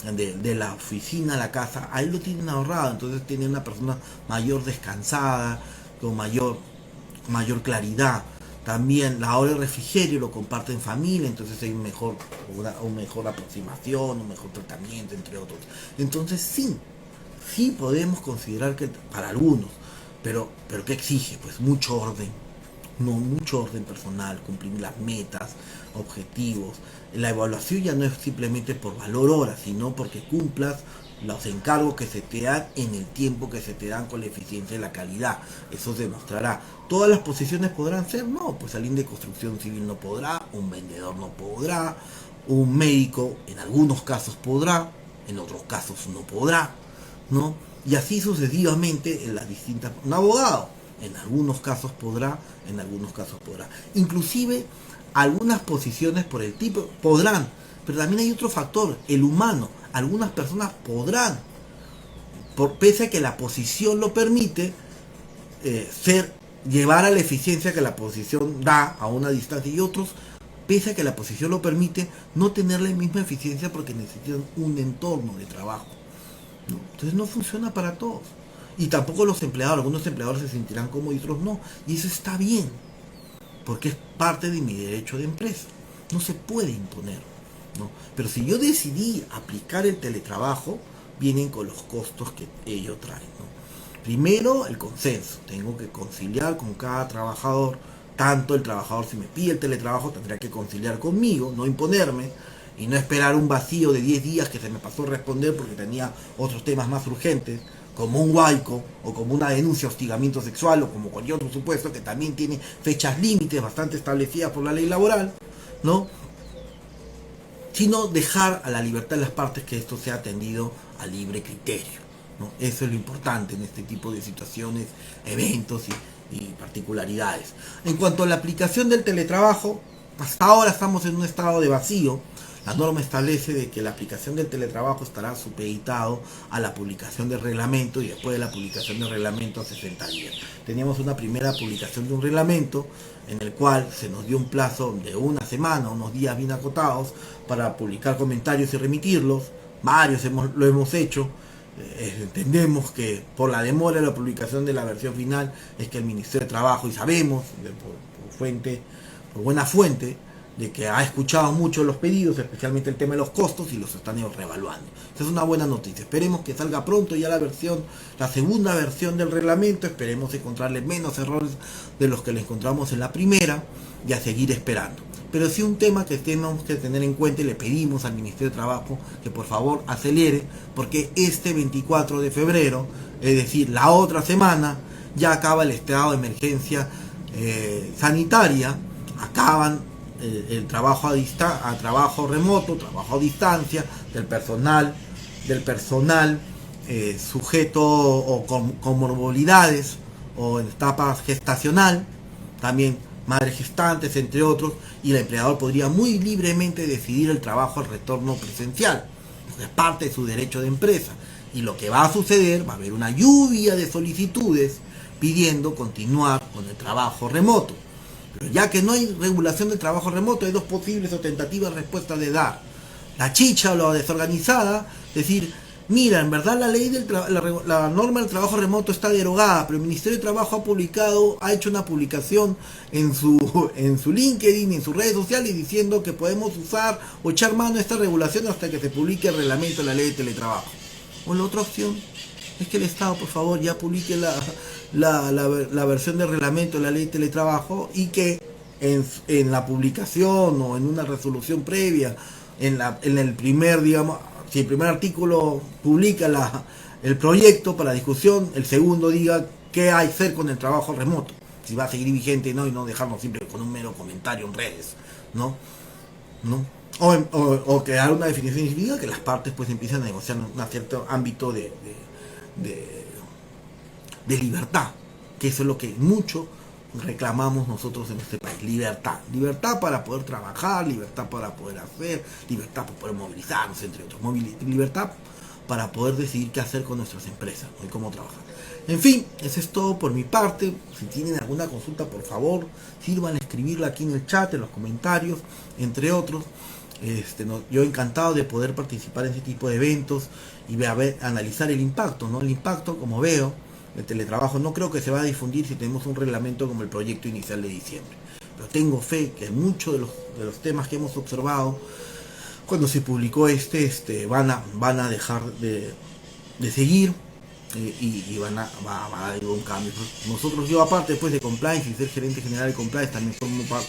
de la oficina a la casa. Ahí lo tienen ahorrado, entonces tienen una persona mayor descansada, con mayor claridad. También la hora de refrigerio lo comparten en familia, entonces hay un mejor aproximación, un mejor tratamiento, entre otros. Entonces sí podemos considerar que para algunos, pero ¿qué exige? Pues mucho orden, no mucho orden personal, cumplir las metas, objetivos. La evaluación ya no es simplemente por valor hora, sino porque cumplas los encargos que se te dan en el tiempo que se te dan con la eficiencia y la calidad. Eso se demostrará. ¿Todas las posiciones podrán ser? No, pues alguien de construcción civil no podrá, un vendedor no podrá, un médico en algunos casos podrá, en otros casos no podrá, ¿no? Y así sucesivamente en las distintas... Un abogado, en algunos casos podrá, en algunos casos podrá. Inclusive algunas posiciones por el tipo podrán, pero también hay otro factor, el humano. Algunas personas podrán, pese a que la posición lo permite, llevar a la eficiencia que la posición da a una distancia, y otros, pese a que la posición lo permite, no tener la misma eficiencia porque necesitan un entorno de trabajo, ¿no? Entonces no funciona para todos. Y tampoco los empleados, algunos empleadores se sentirán cómodos y otros no. Y eso está bien, porque es parte de mi derecho de empresa. No se puede imponer, ¿no? Pero si yo decidí aplicar el teletrabajo, vienen con los costos que ello trae, ¿no? Primero, el consenso. Tengo que conciliar con cada trabajador. Tanto el trabajador, si me pide el teletrabajo, tendrá que conciliar conmigo, no imponerme, y no esperar un vacío de 10 días que se me pasó a responder porque tenía otros temas más urgentes, como un huaico, o como una denuncia de hostigamiento sexual, o como cualquier otro supuesto que también tiene fechas límites bastante establecidas por la ley laboral, ¿no? Sino dejar a la libertad de las partes que esto sea atendido a libre criterio, ¿no? Eso es lo importante en este tipo de situaciones, eventos y particularidades. En cuanto a la aplicación del teletrabajo, hasta ahora estamos en un estado de vacío. La norma establece de que la aplicación del teletrabajo estará supeditado a la publicación del reglamento, y después de la publicación del reglamento a 60 días. Teníamos una primera publicación de un reglamento en el cual se nos dio un plazo de una semana, unos días bien acotados, para publicar comentarios y remitirlos. Varios lo hemos hecho. Entendemos que por la demora de la publicación de la versión final es que el Ministerio de Trabajo, y sabemos por buena fuente, de que ha escuchado mucho los pedidos, especialmente el tema de los costos, y los están reevaluando. Esa es una buena noticia. Esperemos que salga pronto ya la segunda versión del reglamento. Esperemos encontrarle menos errores de los que le encontramos en la primera, y a seguir esperando. Pero sí, un tema que tenemos que tener en cuenta, y le pedimos al Ministerio de Trabajo que por favor acelere, porque este 24 de febrero, es decir, la otra semana, ya acaba el estado de emergencia sanitaria. Acaban el trabajo a trabajo remoto, trabajo a distancia del personal sujeto o con comorbilidades o en etapa gestacional, también madres gestantes, entre otros, y el empleador podría muy libremente decidir el trabajo al retorno presencial, porque es parte de su derecho de empresa. Y lo que va a suceder, va a haber una lluvia de solicitudes pidiendo continuar con el trabajo remoto. Pero ya que no hay regulación del trabajo remoto, hay dos posibles o tentativas respuestas de dar. La chicha o la desorganizada, decir, mira, en verdad la ley la norma del trabajo remoto está derogada, pero el Ministerio de Trabajo ha hecho una publicación en su LinkedIn, en sus redes sociales, diciendo que podemos usar o echar mano a esta regulación hasta que se publique el reglamento de la ley de teletrabajo. O la otra opción es que el Estado, por favor, ya publique la versión del reglamento de la ley de teletrabajo, y que en la publicación o en una resolución previa, en el primer, digamos, si el primer artículo publica el proyecto para discusión, el segundo diga qué hay que hacer con el trabajo remoto, si va a seguir vigente, ¿no? Y no dejarnos siempre con un mero comentario en redes, ¿no? O crear una definición y diga que las partes pues empiezan a negociar en un cierto ámbito de libertad, que eso es lo que mucho reclamamos nosotros en este país. Libertad para poder trabajar, libertad para poder hacer, libertad para poder movilizarnos, entre otros, libertad para poder decidir qué hacer con nuestras empresas, ¿no? Y cómo trabajar. En fin, eso es todo por mi parte. Si tienen alguna consulta, por favor, sirvan a escribirla aquí en el chat, en los comentarios, entre otros. Yo encantado de poder participar en este tipo de eventos y analizar el impacto, ¿no? El impacto, como veo, el teletrabajo no creo que se va a difundir si tenemos un reglamento como el proyecto inicial de diciembre. pero tengo fe que muchos de los temas que hemos observado cuando se publicó van a dejar de seguir, y va a haber un cambio. Nosotros, yo aparte después de compliance y ser gerente general de compliance, también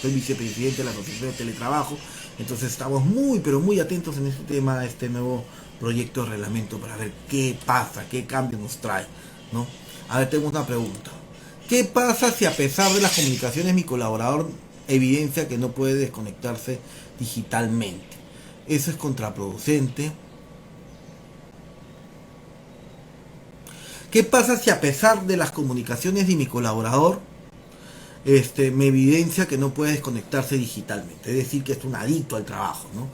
soy vicepresidente de la Asociación de Teletrabajo, entonces estamos muy pero muy atentos en este tema, a este nuevo proyecto de reglamento, para ver qué pasa, qué cambio nos trae, ¿no? A ver, tengo una pregunta. ¿Qué pasa si, a pesar de las comunicaciones, mi colaborador evidencia que no puede desconectarse digitalmente? Eso es contraproducente. ¿Qué pasa si, a pesar de las comunicaciones de mi colaborador, me evidencia que no puede desconectarse digitalmente? Es decir, que es un adicto al trabajo, ¿no?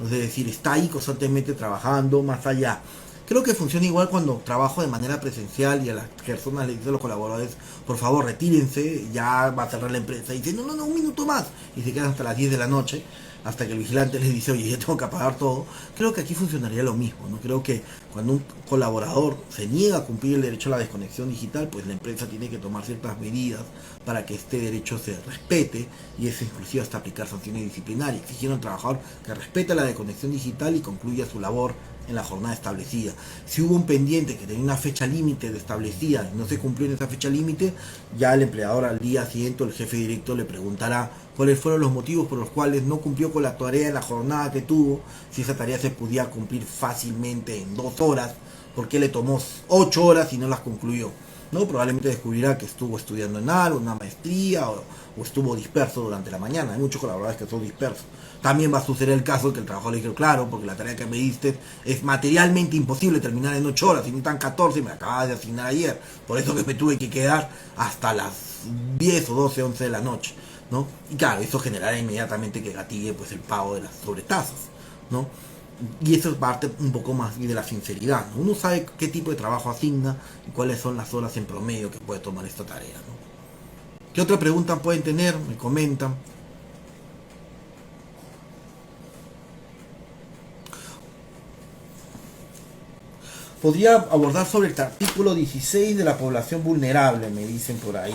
Es decir, está ahí constantemente trabajando más allá. Creo que funciona igual cuando trabajo de manera presencial y a las personas les dicen a los colaboradores, por favor, retírense, ya va a cerrar la empresa. Y dicen, no, un minuto más. Y se quedan hasta las 10 de la noche, hasta que el vigilante les dice, oye, ya tengo que apagar todo. Creo que aquí funcionaría lo mismo, ¿no? Creo que cuando un colaborador se niega a cumplir el derecho a la desconexión digital, pues la empresa tiene que tomar ciertas medidas para que este derecho se respete, y es inclusive hasta aplicar sanciones disciplinarias, exigiendo al trabajador que respete la desconexión digital y concluya su labor en la jornada establecida. Si hubo un pendiente que tenía una fecha límite de establecida y no se cumplió en esa fecha límite, ya el empleador al día siguiente, el jefe directo, le preguntará cuáles fueron los motivos por los cuales no cumplió con la tarea en la jornada que tuvo. Si esa tarea se pudiera cumplir fácilmente en 2 horas, ¿por qué le tomó 8 horas y no las concluyó? ¿No? Probablemente descubrirá que estuvo estudiando en algo, una maestría, o estuvo disperso durante la mañana. Hay muchos colaboradores que son dispersos. También va a suceder el caso de que el trabajador le diga, claro, porque la tarea que me diste es materialmente imposible terminar en 8 horas, y necesitan 14 y me acabas de asignar ayer. Por eso que me tuve que quedar hasta las 10 o 12, 11 de la noche, ¿no? Y claro, eso generará inmediatamente que gatille pues el pago de las sobretasas, ¿no? Y eso es parte un poco más de la sinceridad, ¿no? Uno sabe qué tipo de trabajo asigna y cuáles son las horas en promedio que puede tomar esta tarea, ¿no? ¿Qué otra pregunta pueden tener? Me comentan. Podría abordar sobre el artículo 16 de la población vulnerable, me dicen por ahí.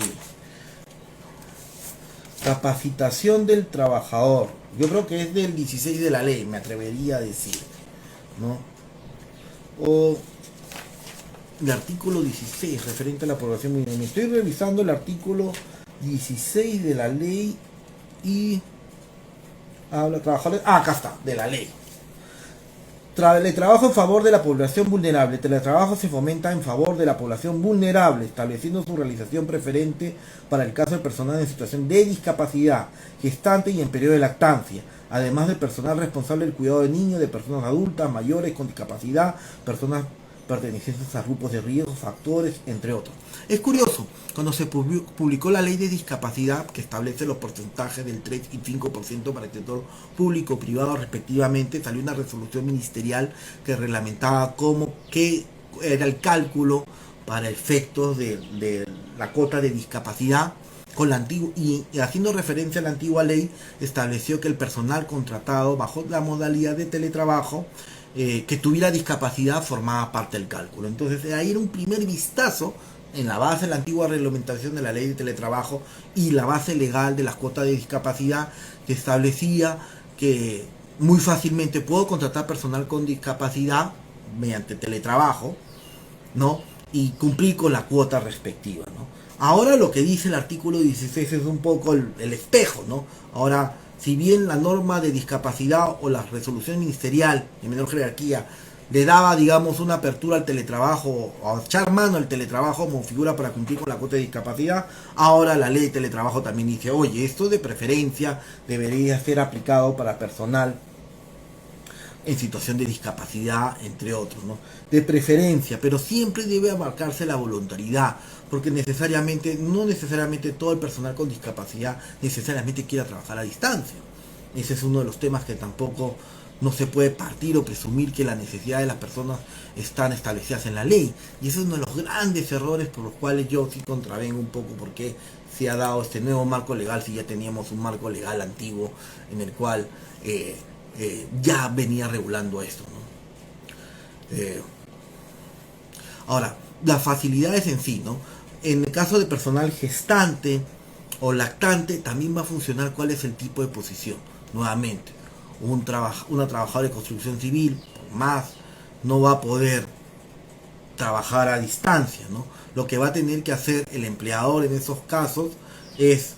Capacitación del trabajador. Yo creo que es del 16 de la ley, me atrevería a decir, ¿no? O el artículo 16 referente a la población vulnerable. Estoy revisando el artículo 16 de la ley y habla trabajadores. Ah, acá está, de la ley. Teletrabajo en favor de la población vulnerable. Teletrabajo se fomenta en favor de la población vulnerable, estableciendo su realización preferente para el caso de personas en situación de discapacidad, gestante y en periodo de lactancia, además de personal responsable del cuidado de niños, de personas adultas, mayores con discapacidad, personas pertenecientes a grupos de riesgo, factores, entre otros. Es curioso, cuando se publicó la ley de discapacidad, que establece los porcentajes del 3 y 5% para el sector público o privado respectivamente, salió una resolución ministerial que reglamentaba qué era el cálculo para efectos de la cuota de discapacidad, con la antigua, y haciendo referencia a la antigua ley, estableció que el personal contratado bajo la modalidad de teletrabajo que tuviera discapacidad formaba parte del cálculo. Entonces ahí era un primer vistazo en la base de la antigua reglamentación de la ley de teletrabajo y la base legal de las cuotas de discapacidad, que establecía que muy fácilmente puedo contratar personal con discapacidad mediante teletrabajo, ¿no? Y cumplir con la cuota respectiva, ¿no? Ahora lo que dice el artículo 16 es un poco el espejo, ¿no? Ahora, si bien la norma de discapacidad o la resolución ministerial de menor jerarquía le daba, digamos, una apertura al teletrabajo, o a echar mano al teletrabajo como figura para cumplir con la cuota de discapacidad, ahora la ley de teletrabajo también dice, oye, esto de preferencia debería ser aplicado para personal en situación de discapacidad, entre otros, ¿no? De preferencia, pero siempre debe abarcarse la voluntariedad, porque no necesariamente todo el personal con discapacidad necesariamente quiera trabajar a distancia. Ese es uno de los temas que tampoco no se puede partir o presumir que las necesidades de las personas están establecidas en la ley. Y ese es uno de los grandes errores por los cuales yo sí contravengo un poco porque se ha dado este nuevo marco legal, si ya teníamos un marco legal antiguo en el cual ya venía regulando esto, ¿no? Ahora, las facilidades en sí, ¿no? En el caso de personal gestante o lactante, también va a funcionar cuál es el tipo de posición. Nuevamente, una trabajadora de construcción civil, más, no va a poder trabajar a distancia, ¿no? Lo que va a tener que hacer el empleador en esos casos es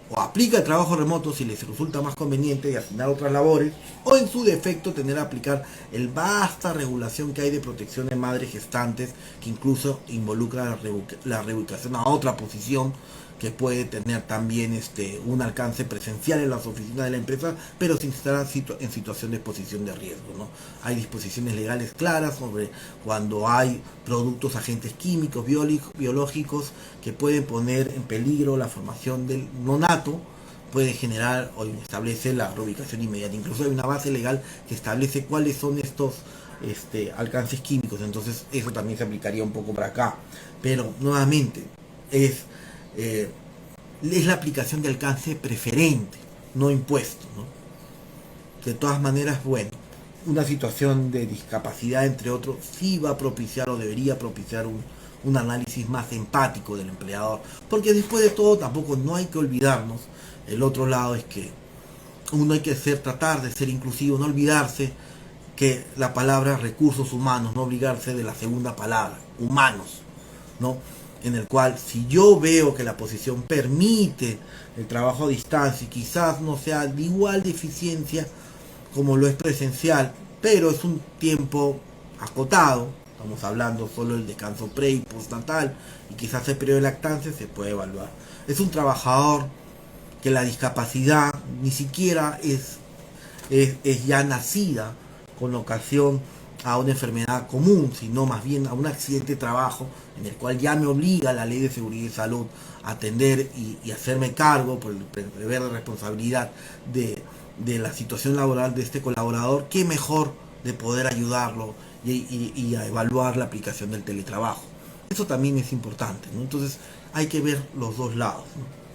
o aplica el trabajo remoto si les resulta más conveniente y asignar otras labores, o en su defecto tener a aplicar el vasta regulación que hay de protección de madres gestantes, que incluso involucra la reubicación a otra posición que puede tener también un alcance presencial en las oficinas de la empresa, pero sin estar en situación de exposición de riesgo, ¿no? Hay disposiciones legales claras sobre cuando hay productos, agentes químicos, biológicos que pueden poner en peligro la formación del nonato, puede generar o establece la reubicación inmediata. Incluso hay una base legal que establece cuáles son estos alcances químicos, entonces eso también se aplicaría un poco para acá. Pero nuevamente es la aplicación de alcance preferente, no impuesto, ¿no? De todas maneras, bueno, una situación de discapacidad, entre otros, sí va a propiciar o debería propiciar un análisis más empático del empleador, porque después de todo tampoco no hay que olvidarnos, el otro lado es que uno hay que tratar de ser inclusivo, no olvidarse que la palabra recursos humanos, no obligarse de la segunda palabra, humanos, ¿no? En el cual si yo veo que la posición permite el trabajo a distancia y quizás no sea de igual de eficiencia como lo es presencial, pero es un tiempo acotado, estamos hablando solo del descanso pre y postnatal y quizás el periodo de lactancia, se puede evaluar. Es un trabajador que la discapacidad ni siquiera es ya nacida con ocasión a una enfermedad común, sino más bien a un accidente de trabajo en el cual ya me obliga la ley de seguridad y salud a atender y hacerme cargo por el deber de responsabilidad de la situación laboral de este colaborador. Qué mejor de poder ayudarlo y a evaluar la aplicación del teletrabajo. Eso también es importante, ¿no? Entonces hay que ver los dos lados, ¿no?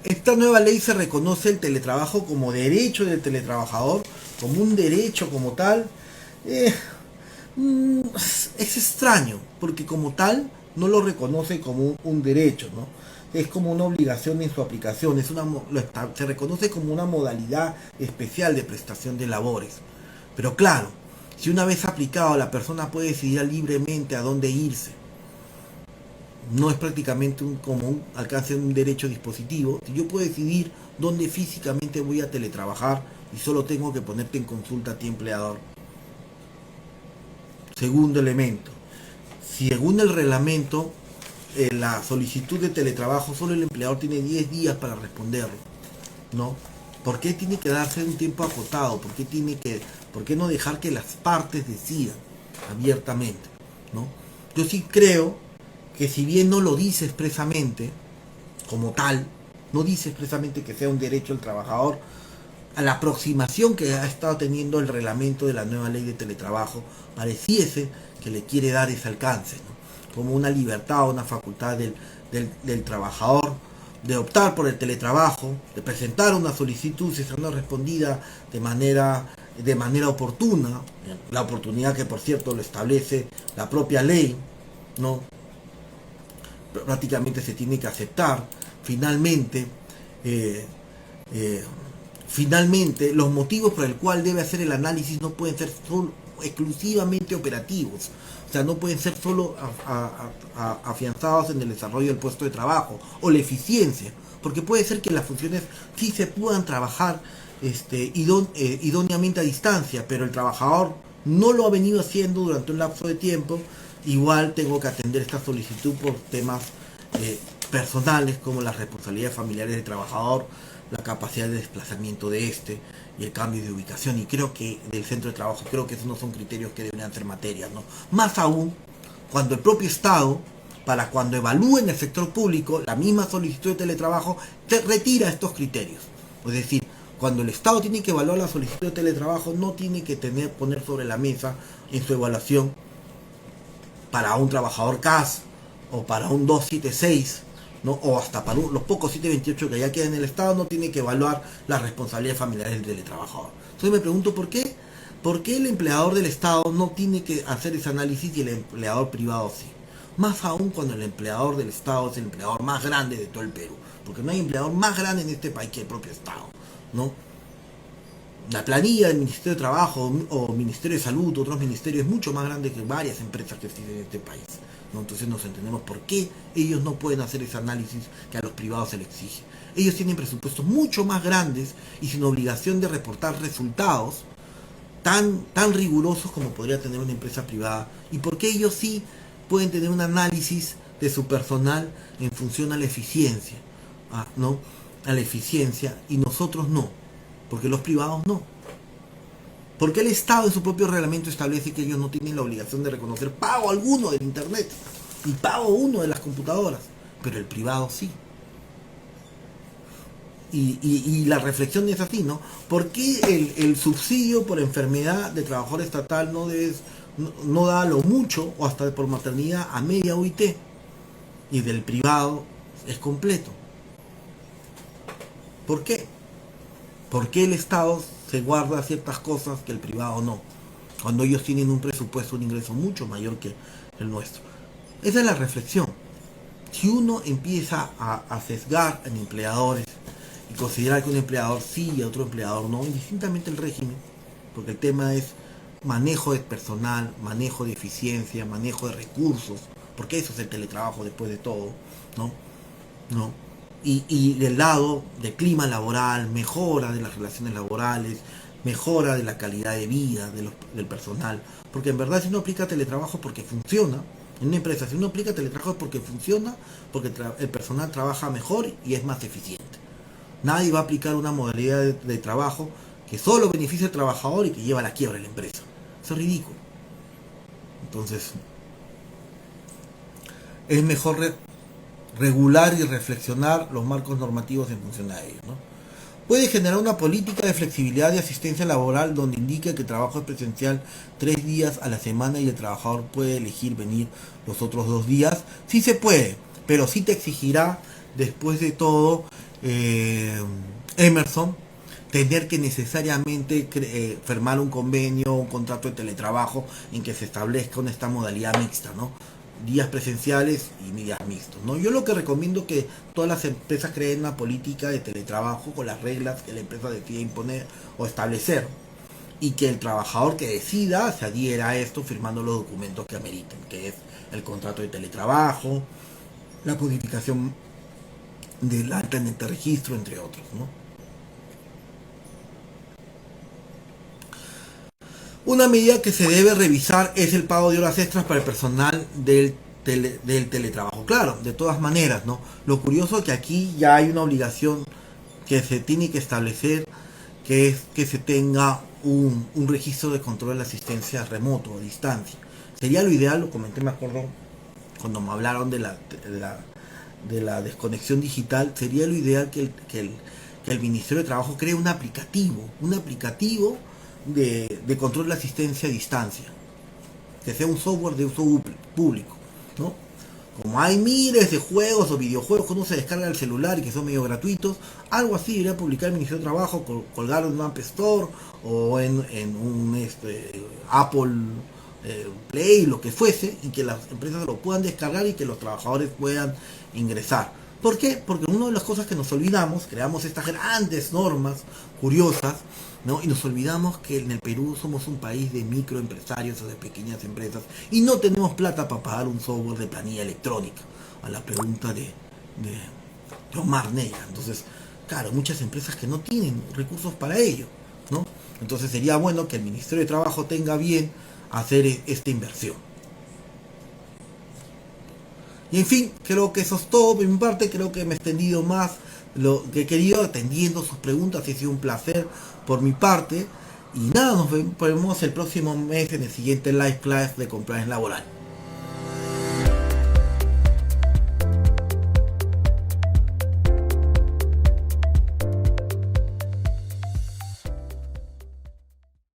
Esta nueva ley se reconoce el teletrabajo como derecho del teletrabajador, como un derecho como tal. Eh, es extraño, porque como tal no lo reconoce como un derecho, ¿no? Es como una obligación en su aplicación, se reconoce como una modalidad especial de prestación de labores. Pero claro, si una vez aplicado la persona puede decidir libremente a dónde irse, no es prácticamente como un alcance de un derecho dispositivo. Si yo puedo decidir dónde físicamente voy a teletrabajar y solo tengo que ponerte en consulta a ti empleador. Segundo elemento, según el reglamento, la solicitud de teletrabajo solo el empleador tiene 10 días para responderlo, ¿no? ¿Por qué tiene que darse un tiempo acotado? ¿Por qué no dejar que las partes decidan abiertamente, ¿no? Yo sí creo que si bien no lo dice expresamente, como tal, no dice expresamente que sea un derecho del trabajador, a la aproximación que ha estado teniendo el reglamento de la nueva ley de teletrabajo, pareciese que le quiere dar ese alcance, ¿no? Como una libertad o una facultad del trabajador de optar por el teletrabajo, de presentar una solicitud si está no respondida de manera oportuna, la oportunidad que por cierto lo establece la propia ley, ¿no? Prácticamente se tiene que aceptar. Finalmente, los motivos por el cual debe hacer el análisis no pueden ser solo exclusivamente operativos, o sea, no pueden ser solo afianzados en el desarrollo del puesto de trabajo o la eficiencia, porque puede ser que las funciones sí se puedan trabajar idóneamente a distancia, pero el trabajador no lo ha venido haciendo durante un lapso de tiempo. Igual tengo que atender esta solicitud por temas personales como las responsabilidades familiares del trabajador, la capacidad de desplazamiento de y el cambio de ubicación, y creo que del centro de trabajo, creo que esos no son criterios que deberían ser materias, ¿no? Más aún cuando el propio Estado, para cuando evalúe en el sector público la misma solicitud de teletrabajo, retira estos criterios. Es decir, cuando el Estado tiene que evaluar la solicitud de teletrabajo, no tiene que poner sobre la mesa en su evaluación para un trabajador CAS o para un 276, ¿no? O hasta para los pocos 728 que ya quedan en el Estado, no tiene que evaluar las responsabilidades familiares del teletrabajador. Entonces me pregunto por qué ¿Por qué el empleador del Estado no tiene que hacer ese análisis y el empleador privado sí? Más aún cuando el empleador del Estado es el empleador más grande de todo el Perú. Porque no hay empleador más grande en este país que el propio Estado, ¿no? La planilla del Ministerio de Trabajo o Ministerio de Salud, otros ministerios, es mucho más grande que varias empresas que existen en este país, ¿no? Entonces nos entendemos por qué ellos no pueden hacer ese análisis que a los privados se les exige. Ellos tienen presupuestos mucho más grandes y sin obligación de reportar resultados tan rigurosos como podría tener una empresa privada. ¿Y por qué ellos sí pueden tener un análisis de su personal en función a la eficiencia? ¿No? A la eficiencia, y nosotros no, porque los privados no. Porque el Estado en su propio reglamento establece que ellos no tienen la obligación de reconocer pago alguno del internet y pago uno de las computadoras, pero el privado sí. Y la reflexión es así, ¿no? ¿Por qué el subsidio por enfermedad de trabajador estatal no da lo mucho o hasta por maternidad a media UIT y del privado es completo? ¿Por qué? ¿Por qué el Estado se guarda ciertas cosas que el privado no? Cuando ellos tienen un presupuesto, un ingreso mucho mayor que el nuestro. Esa es la reflexión. Si uno empieza a sesgar en empleadores y considerar que un empleador sí y otro empleador no, indistintamente el régimen, porque el tema es manejo de personal, manejo de eficiencia, manejo de recursos, porque eso es el teletrabajo después de todo, ¿no? ¿No? Y del lado del clima laboral, mejora de las relaciones laborales, mejora de la calidad de vida del personal, porque en verdad si uno aplica teletrabajo porque funciona, en una empresa si uno aplica teletrabajo es porque funciona, porque el personal trabaja mejor y es más eficiente. Nadie va a aplicar una modalidad de trabajo que solo beneficia al trabajador y que lleva a la quiebra de la empresa. Eso es ridículo. Entonces, es mejor regular y reflexionar los marcos normativos en función a ellos, ¿no? Puede generar una política de flexibilidad de asistencia laboral donde indique que el trabajo es presencial 3 días a la semana y el trabajador puede elegir venir los otros 2 días. Sí se puede, pero sí te exigirá, después de todo, Emerson, tener que necesariamente firmar un convenio, un contrato de teletrabajo en que se establezca esta modalidad mixta, ¿no? Días presenciales y días mixtos, ¿no? Yo lo que recomiendo es que todas las empresas creen una política de teletrabajo con las reglas que la empresa decide imponer o establecer, y que el trabajador que decida se adhiera a esto firmando los documentos que ameriten, que es el contrato de teletrabajo, la codificación del alta en este registro, entre otros, ¿no? Una medida que se debe revisar es el pago de horas extras para el personal del teletrabajo. Claro, de todas maneras, ¿no? Lo curioso es que aquí ya hay una obligación que se tiene que establecer, que es que se tenga un registro de control de la asistencia remoto, a distancia. Sería lo ideal, lo comenté, me acuerdo, cuando me hablaron de la desconexión digital, sería lo ideal que el Ministerio de Trabajo cree un aplicativo de control de asistencia a distancia, que sea un software de uso público, ¿no? Como hay miles de juegos o videojuegos que uno se descarga al celular y que son medio gratuitos, algo así debería publicar el Ministerio de Trabajo, colgarlo en un App Store o en un Apple Play, lo que fuese, y que las empresas lo puedan descargar y que los trabajadores puedan ingresar. ¿Por qué? Porque una de las cosas que nos olvidamos, creamos estas grandes normas curiosas, ¿no? Y nos olvidamos que en el Perú somos un país de microempresarios o de pequeñas empresas y no tenemos plata para pagar un software de planilla electrónica, a la pregunta de Omar Negra. Entonces, claro, muchas empresas que no tienen recursos para ello, ¿no? Entonces sería bueno que el Ministerio de Trabajo tenga bien hacer esta inversión. Y en fin, creo que eso es todo por mi parte. Creo que me he extendido más lo que he querido, atendiendo sus preguntas. Ha sido un placer por mi parte. Y nada, nos vemos el próximo mes en el siguiente live class de compliance laboral.